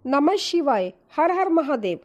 नमः शिवाय। हर हर महादेव।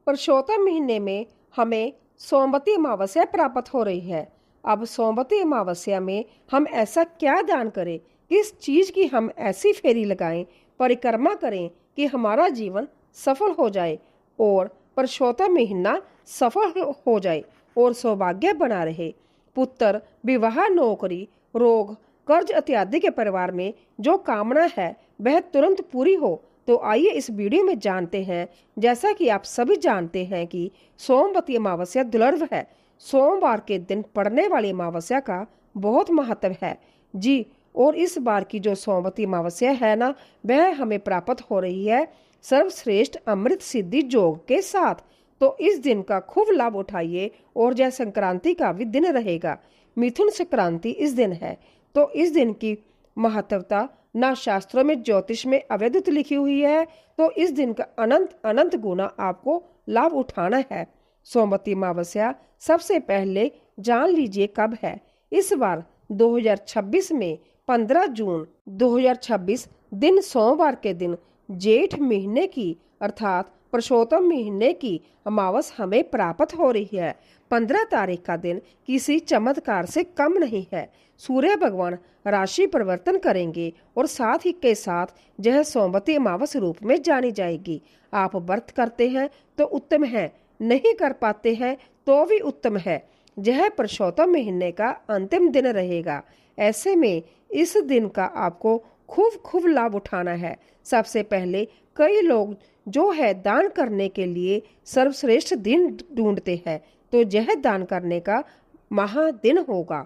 पुरुषोत्तम महीने में हमें सोमवती अमावस्या प्राप्त हो रही है। अब सोमवती अमावस्या में हम ऐसा क्या दान करें, किस चीज की हम ऐसी फेरी लगाएं, परिक्रमा करें कि हमारा जीवन सफल हो जाए और पुरुषोत्तम महीना सफल हो जाए और सौभाग्य बना रहे। पुत्र, विवाह, नौकरी, रोग, कर्ज इत्यादि के परिवार में जो कामना है वह तुरंत पूरी हो। तो आइए इस वीडियो में जानते हैं। जैसा कि आप सभी जानते हैं कि सोमवती अमावस्या दुर्लभ है। सोमवार के दिन पड़ने वाली अमावस्या का बहुत महत्व है जी। और इस बार की जो सोमवती अमावस्या है ना, वह हमें प्राप्त हो रही है सर्वश्रेष्ठ अमृत सिद्धि योग के साथ। तो इस दिन का खूब लाभ उठाइए। और जय संक्रांति का भी दिन रहेगा। मिथुन संक्रांति इस दिन है। तो इस दिन की महत्वता ना शास्त्रों में ज्योतिष में अवैध लिखी हुई है। तो इस दिन का अनंत अनंत गुना आपको लाभ उठाना है। सोमवती अमावस्या सबसे पहले जान लीजिए कब है। इस बार 2026 में 15 जून 2026 दिन सोमवार के दिन जेठ महीने की अर्थात पुरुषोत्तम महीने की अमावस हमें प्राप्त हो रही है। 15 तारीख का दिन किसी चमत्कार से कम नहीं है। सूर्य भगवान राशि परिवर्तन करेंगे और साथ ही के साथ यह सोमवती अमावस रूप में जानी जाएगी। आप व्रत करते हैं तो उत्तम है, नहीं कर पाते हैं तो भी उत्तम है। यह पुरुषोत्तम महीने का अंतिम दिन रहेगा। ऐसे में इस दिन का आपको खूब खूब लाभ उठाना है। सबसे पहले कई लोग जो है दान करने के लिए सर्वश्रेष्ठ दिन ढूंढते हैं। तो यह दान करने का महादिन होगा।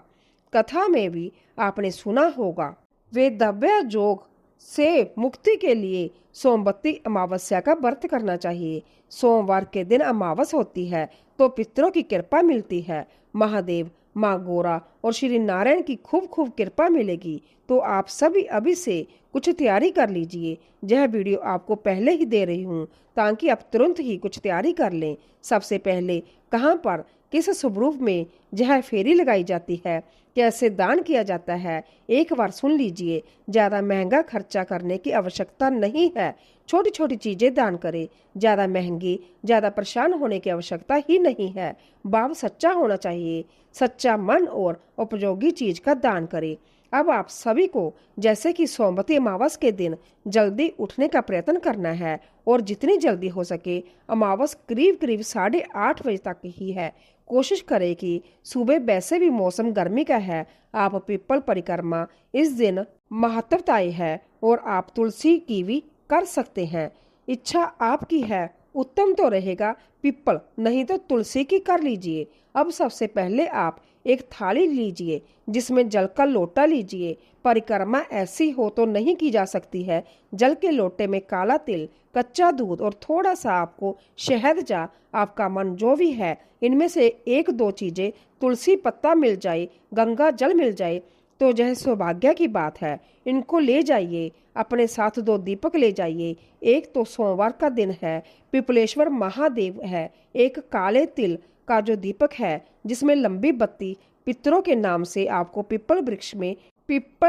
कथा में भी आपने सुना होगा, वेदव्य योग से मुक्ति के लिए सोमवती अमावस्या का व्रत करना चाहिए। सोमवार के दिन अमावस होती है तो पितरों की कृपा मिलती है। महादेव, माँ गोरा और श्री नारायण की खूब खूब कृपा मिलेगी। तो आप सभी अभी से कुछ तैयारी कर लीजिए। यह वीडियो आपको पहले ही दे रही हूँ ताकि आप तुरंत ही कुछ तैयारी कर लें। सबसे पहले कहाँ पर किस स्वरूप में यह फेरी लगाई जाती है, कैसे दान किया जाता है, एक बार सुन लीजिए। ज़्यादा महंगा खर्चा करने की आवश्यकता नहीं है। छोटी छोटी चीज़ें दान करें। ज़्यादा महंगी, ज़्यादा परेशान होने की आवश्यकता ही नहीं है। भाव सच्चा होना चाहिए। सच्चा मन और उपयोगी चीज़ का दान करें। अब आप सभी को जैसे कि सोमवती अमावस के दिन जल्दी उठने का प्रयत्न करना है और जितनी जल्दी हो सके। अमावस करीब करीब 8:30 बजे तक ही है। कोशिश करें कि सुबह वैसे भी मौसम गर्मी का है। आप पीपल परिक्रमा इस दिन महत्वताई है और आप तुलसी की भी कर सकते हैं। इच्छा आपकी है। उत्तम तो रहेगा पीपल, नहीं तो तुलसी की कर लीजिए। अब सबसे पहले आप एक थाली लीजिए जिसमें जल का लोटा लीजिए। परिक्रमा ऐसी हो तो नहीं की जा सकती है। जल के लोटे में काला तिल, कच्चा दूध और थोड़ा सा आपको शहद जा, आपका मन जो भी है इनमें से एक दो चीजें, तुलसी पत्ता मिल जाए, गंगा जल मिल जाए तो यह सौभाग्य की बात है। इनको ले जाइए। अपने साथ 2 दीपक ले जाइए। एक तो सोमवार का दिन है, पिपलेश्वर महादेव है। एक काले तिल का जो दीपक है जिसमें लंबी बत्ती, पितरों के नाम से आपको पीपल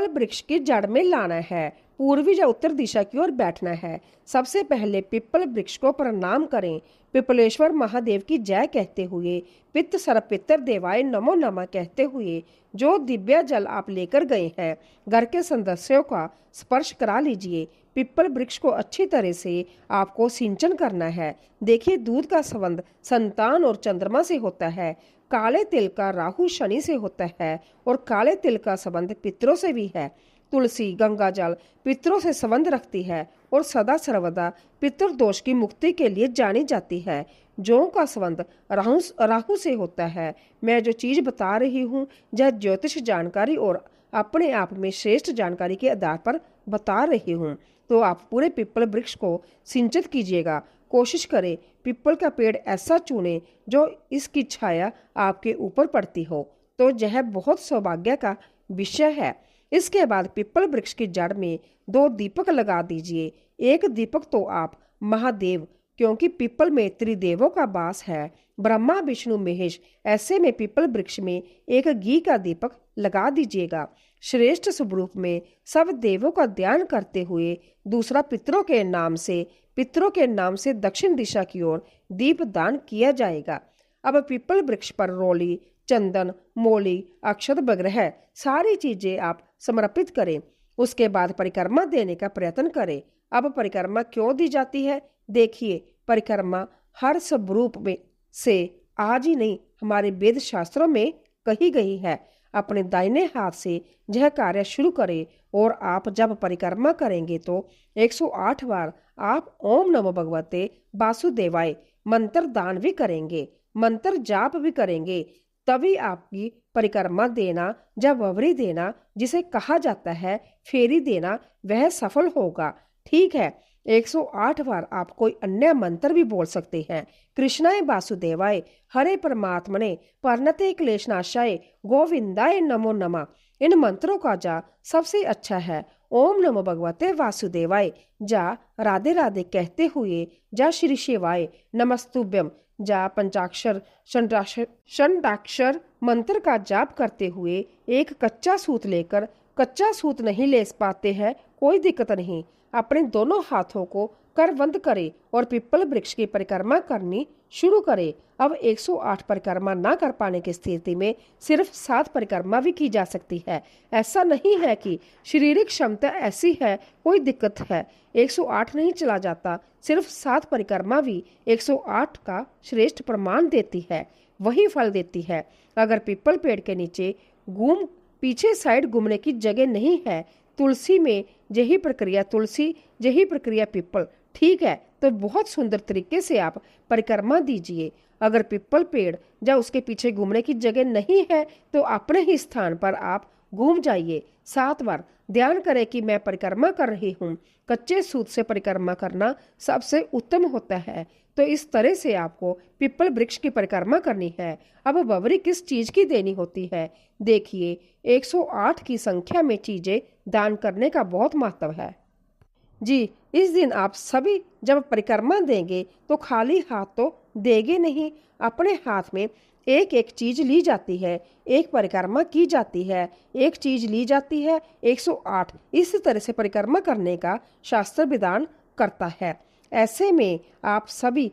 वृक्ष की जड़ में लाना है। पूर्वी या उत्तर दिशा की ओर बैठना है। सबसे पहले पीपल वृक्ष को प्रणाम करें। पिपलेश्वर महादेव की जय कहते हुए, पित्त सर्वपितर देवाय नमो नमः कहते हुए जो दिव्य जल आप लेकर गए हैं, घर के सदस्यों का स्पर्श करा लीजिए। पीपल वृक्ष को अच्छी तरह से आपको सिंचन करना है। देखिए, दूध का संबंध संतान और चंद्रमा से होता है। काले तिल का राहु शनि से होता है और काले तिल का संबंध पितरों से भी है। तुलसी, गंगा जल पितरों से संबंध रखती है और सदा सर्वदा पितृ दोष की मुक्ति के लिए जानी जाती है। जौ का संबंध राहु से होता है। मैं जो चीज बता रही हूँ यह ज्योतिष जानकारी और अपने आप में श्रेष्ठ जानकारी के आधार पर बता रही हूँ। तो आप पूरे पीपल वृक्ष को सिंचित कीजिएगा। कोशिश करें पीपल का पेड़ ऐसा चुने जो इसकी छाया आपके ऊपर पड़ती हो। तो यह बहुत सौभाग्य का विषय है। इसके बाद पीपल वृक्ष की जड़ में 2 दीपक लगा दीजिए। एक दीपक तो आप महादेव, क्योंकि पीपल में त्रिदेवों का वास है, ब्रह्मा विष्णु महेश। ऐसे में पीपल वृक्ष में एक घी का दीपक लगा दीजिएगा। श्रेष्ठ स्वरूप में सब देवों का ध्यान करते हुए दूसरा पितरों के नाम से पितरों के नाम से दक्षिण दिशा की ओर दीप दान किया जाएगा। अब पीपल वृक्ष पर रोली, चंदन, मोली, अक्षत वगैरह सारी चीजें आप समर्पित करें। उसके बाद परिक्रमा देने का प्रयत्न करें। अब परिक्रमा क्यों दी जाती है? देखिए, परिक्रमा हर स्वरूप में से आज ही नहीं, हमारे वेद शास्त्रों में कही गई है। अपने दाहिने हाथ से यह कार्य शुरू करें और आप जब परिक्रमा करेंगे तो 108 बार आप ओम नमो भगवते वासुदेवाय मंत्र दान भी करेंगे, मंत्र जाप भी करेंगे। तभी आपकी परिक्रमा देना, जब ववरी देना जिसे कहा जाता है, फेरी देना, वह सफल होगा। ठीक है, 108 बार आप कोई अन्य मंत्र भी बोल सकते हैं। कृष्णाय वासुदेवाय, हरे परमात्मने, परनते क्लेशनाशाय, गोविंदाय नमो नमः। इन मंत्रों का जा सबसे अच्छा है। ओम नमो भगवते वासुदेवाय जा राधे राधे कहते हुए जा श्री शिवाय नमस्तुभ्यम जा पंचाक्षर षंडाक्षर मंत्र का जाप करते हुए एक कच्चा सूत लेकर, कच्चा सूत नहीं ले पाते हैं कोई दिक्कत नहीं, अपने दोनों हाथों को करबंद करे और पीपल वृक्ष की परिक्रमा करनी शुरू करे। अब 108 परिक्रमा ना कर पाने की स्थिति में सिर्फ 7 परिक्रमा भी की जा सकती है। ऐसा नहीं है कि शारीरिक क्षमता ऐसी है कोई दिक्कत है, 108 नहीं चला जाता, सिर्फ 7 परिक्रमा भी 108 का श्रेष्ठ प्रमाण देती है, वही फल देती है। अगर पीपल पेड़ के नीचे घूम पीछे साइड घूमने की जगह नहीं है, तुलसी में यही प्रक्रिया, तुलसी यही प्रक्रिया पीपल, ठीक है, तो बहुत सुंदर तरीके से आप परिक्रमा दीजिए। अगर पीपल पेड़ या उसके पीछे घूमने की जगह नहीं है तो अपने ही स्थान पर आप घूम जाइए। 7 बार ध्यान करें कि मैं परिक्रमा कर रही हूँ। कच्चे सूत से परिक्रमा करना सबसे उत्तम होता है। तो इस तरह से आपको पीपल वृक्ष की परिक्रमा करनी है। अब बवरी किस चीज की देनी होती है? देखिए, 108 की संख्या में चीजें दान करने का बहुत महत्व है जी। इस दिन आप सभी जब परिक्रमा देंगे तो खाली हाथ तो देंगे नहीं, अपने हाथ में एक एक चीज ली जाती है, एक परिक्रमा की जाती है, एक चीज ली जाती है। 108 इस तरह से परिक्रमा करने का शास्त्र विधान करता है। ऐसे में आप सभी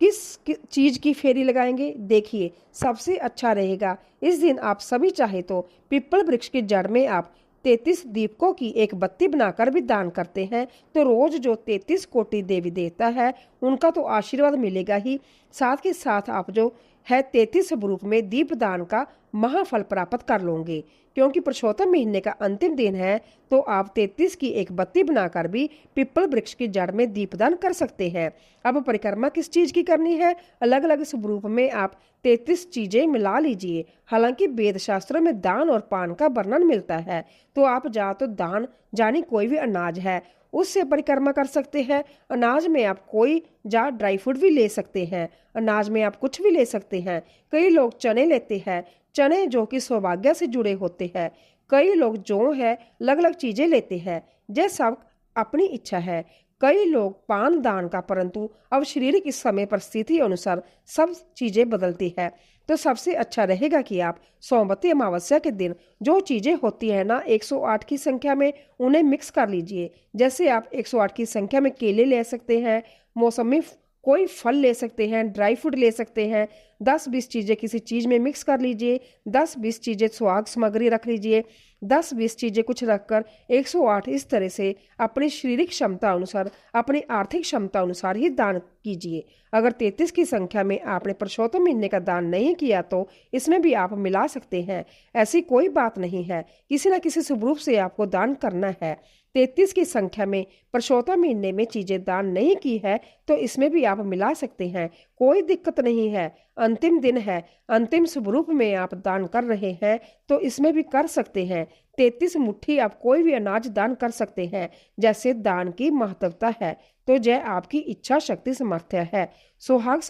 किस चीज की फेरी लगाएंगे? देखिए, सबसे अच्छा रहेगा इस दिन आप सभी चाहे तो पीपल वृक्ष की जड़ में आप 33 दीपकों की एक बत्ती बनाकर भी दान करते हैं तो रोज जो 33 कोटि देवी देवता है उनका तो आशीर्वाद मिलेगा ही, साथ के साथ आप जो है 33 स्वरूप में दीप दान का महाफल प्राप्त कर लोगे। क्योंकि पुरुषोत्तम महीने का अंतिम दिन है तो आप 33 की एक बत्ती बनाकर भी पीपल वृक्ष की जड़ में दीपदान कर सकते हैं। अब परिक्रमा किस चीज की करनी है? अलग अलग स्वरूप में आप 33 चीजें मिला लीजिए। हालांकि वेद शास्त्रों में दान और पान का वर्णन मिलता है, तो आप जा तो दान जानी कोई भी अनाज है उससे परिक्रमा कर सकते हैं। अनाज में आप कोई जा ड्राई फ्रूट भी ले सकते हैं, अनाज में आप कुछ भी ले सकते हैं। कई लोग चने लेते हैं, चने जो कि सौभाग्य से जुड़े होते हैं। कई लोग जो है अलग अलग चीजें लेते हैं, यह सब अपनी इच्छा है। कई लोग पान दान का, परंतु अब शारीरिक इस समय परिस्थिति अनुसार सब चीजें बदलती है। तो सबसे अच्छा रहेगा कि आप सोमवती अमावस्या के दिन जो चीजें होती है ना 108 की संख्या में, उन्हें मिक्स कर लीजिए। जैसे आप 108 की संख्या में केले ले सकते हैं, मौसमी कोई फल ले सकते हैं, ड्राई फ्रूट ले सकते हैं। 10-20 चीजें किसी चीज में मिक्स कर लीजिए, 10-20 चीजें सुहाग सामग्री रख लीजिए, 10-20 चीजें कुछ रखकर 108 इस तरह से अपनी शारीरिक क्षमता अनुसार, अपनी आर्थिक क्षमता अनुसार ही दान कीजिए। अगर 33 की संख्या में आपने पुरुषोत्तम महीने का दान नहीं किया तो इसमें भी आप मिला सकते हैं, ऐसी कोई बात नहीं है। किसी न किसी स्वरूप से आपको दान करना है। 33 की संख्या में पुरुषोत्तम महीने में चीजें दान नहीं की है तो इसमें भी आप मिला सकते हैं, कोई दिक्कत नहीं है। अंतिम दिन है, अंतिम स्वरूप में आप दान कर रहे हैं तो इसमें भी कर सकते हैं। 33 मुट्ठी आप कोई भी अनाज दान कर सकते हैं। जैसे दान की महत्वता है तो यह आपकी इच्छा शक्ति सामर्थ्य है। सुहाग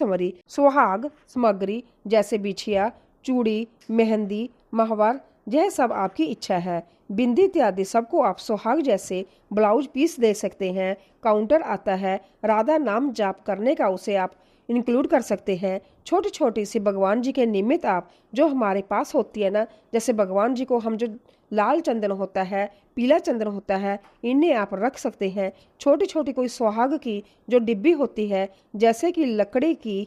सामग्री जैसे बिछिया, चूड़ी, मेहंदी, महवर, यह सब आपकी इच्छा है। बिंदी इत्यादि सबको आप सुहाग जैसे ब्लाउज पीस दे सकते हैं। काउंटर आता है, राधा नाम जाप करने का, उसे आप इंक्लूड कर सकते हैं। छोटी छोटी सी भगवान जी के निमित्त आप जो हमारे पास होती है ना, जैसे भगवान जी को हम जो लाल चंदन होता है, पीला चंदन होता है, इन्हें आप रख सकते हैं। छोटी छोटी कोई सुहाग की जो डिब्बी होती है, जैसे कि लकड़ी की,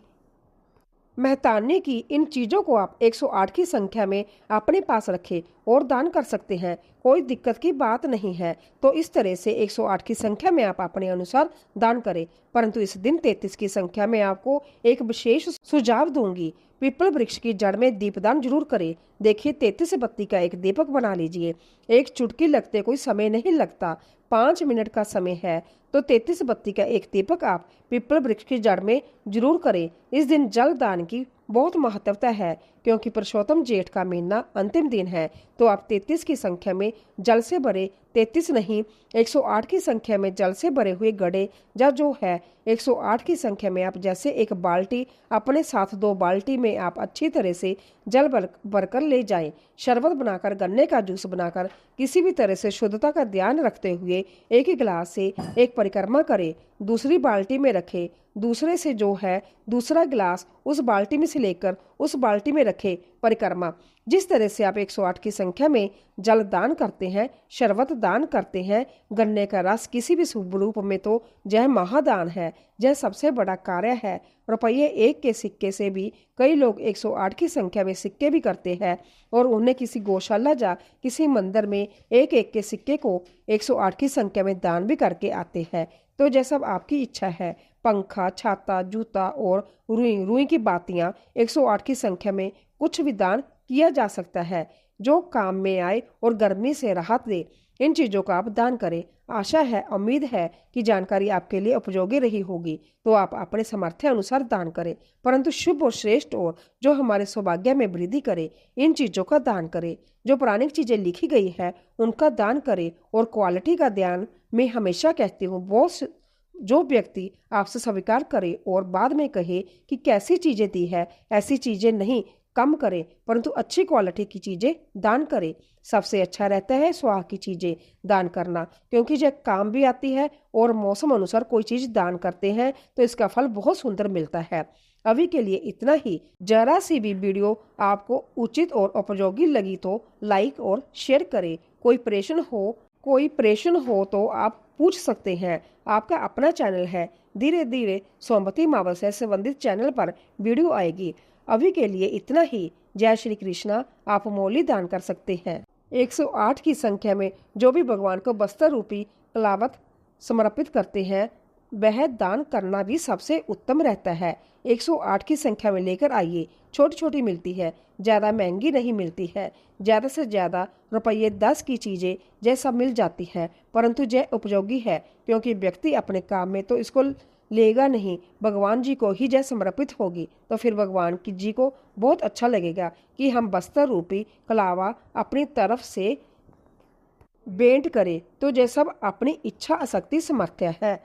मेहताने की, इन चीज़ों को आप 108 की संख्या में अपने पास रखें और दान कर सकते हैं। कोई दिक्कत की बात नहीं है। तो इस तरह से 108 की संख्या में आप अपने अनुसार दान करें। परंतु इस दिन 33 की संख्या में आपको एक विशेष सुझाव दूंगी। पीपल वृक्ष की जड़ में दीपदान जरूर करें। देखिए, 33 बत्ती का एक दीपक बना लीजिए। एक चुटकी लगते कोई समय नहीं लगता, 5 मिनट का समय है। तो 33 बत्ती का एक दीपक आप पीपल वृक्ष की जड़ में जरूर करें। इस दिन जल दान की बहुत महत्वता है, क्योंकि पुरुषोत्तम जेठ का महीना अंतिम दिन है। तो आप 33 की संख्या में जल से भरे, 33 नहीं 108 की संख्या में जल से भरे हुए गड्ढे, या जो है 108 की संख्या में आप जैसे एक बाल्टी, अपने साथ 2 बाल्टी में आप अच्छी तरह से जल भरकर ले जाएं। शरबत बनाकर, गन्ने का जूस बनाकर, किसी भी तरह से शुद्धता का ध्यान रखते हुए एक ही गिलास से एक परिक्रमा करें। दूसरी बाल्टी में रखें। दूसरे से जो है दूसरा गिलास उस बाल्टी में से लेकर उस बाल्टी में रखें परिक्रमा। जिस तरह से आप 108 की संख्या में जल दान करते हैं, शरबत दान करते हैं, गन्ने का रस किसी भी शुभ रूप में, तो यह महादान है। यह सबसे बड़ा कार्य है। रुपये 1 के सिक्के से भी कई लोग 108 की संख्या में सिक्के भी करते हैं और उन्हें किसी गौशाला या किसी मंदिर में 1-1 के सिक्के को 108 की संख्या में दान भी करके आते हैं। तो जैसा आपकी इच्छा है, पंखा, छाता, जूता और रुई की बातियां 108 की संख्या में कुछ भी दान किया जा सकता है जो काम में आए और गर्मी से राहत दे। इन चीज़ों का आप दान करें। आशा है, उम्मीद है कि जानकारी आपके लिए उपयोगी रही होगी। तो आप अपने सामर्थ्य अनुसार दान करें, परंतु शुभ और श्रेष्ठ और जो हमारे सौभाग्य में वृद्धि करे, इन चीज़ों का दान करें। जो पौराणिक चीज़ें लिखी गई है उनका दान करें। और क्वालिटी का ध्यान मैं हमेशा कहती हूँ, बहुत जो व्यक्ति आपसे स्वीकार करे और बाद में कहे कि कैसी चीज़ें दी है, ऐसी चीज़ें नहीं, कम करें, परंतु अच्छी क्वालिटी की चीज़ें दान करें। सबसे अच्छा रहता है सुहाग की चीज़ें दान करना, क्योंकि यह काम भी आती है और मौसम अनुसार कोई चीज़ दान करते हैं तो इसका फल बहुत सुंदर मिलता है। अभी के लिए इतना ही। जरा सी भी वीडियो आपको उचित और उपयोगी लगी तो लाइक और शेयर करें। कोई प्रश्न हो तो आप पूछ सकते हैं। आपका अपना चैनल है। धीरे धीरे सोमवती अमावस्या से संबंधित चैनल पर वीडियो आएगी। अभी के लिए इतना ही। जय श्री कृष्णा। आप मौली दान कर सकते हैं। 108 की संख्या में जो भी भगवान को बस्तर रूपी कलावत समर्पित करते हैं, वह दान करना भी सबसे उत्तम रहता है। 108 की संख्या में लेकर आइए। छोटी छोटी मिलती है, ज़्यादा महंगी नहीं मिलती है। ज़्यादा से ज़्यादा रुपये 10 की चीज़ें जैसा मिल जाती है, परंतु यह उपयोगी है, क्योंकि व्यक्ति अपने काम में तो इसको लेगा नहीं, भगवान जी को ही जय समर्पित होगी। तो फिर भगवान की जी को बहुत अच्छा लगेगा कि हम बस्तर रूपी कलावा अपनी तरफ से भेंट करें। तो यह सब अपनी इच्छा आसक्ति सामर्थ्य है।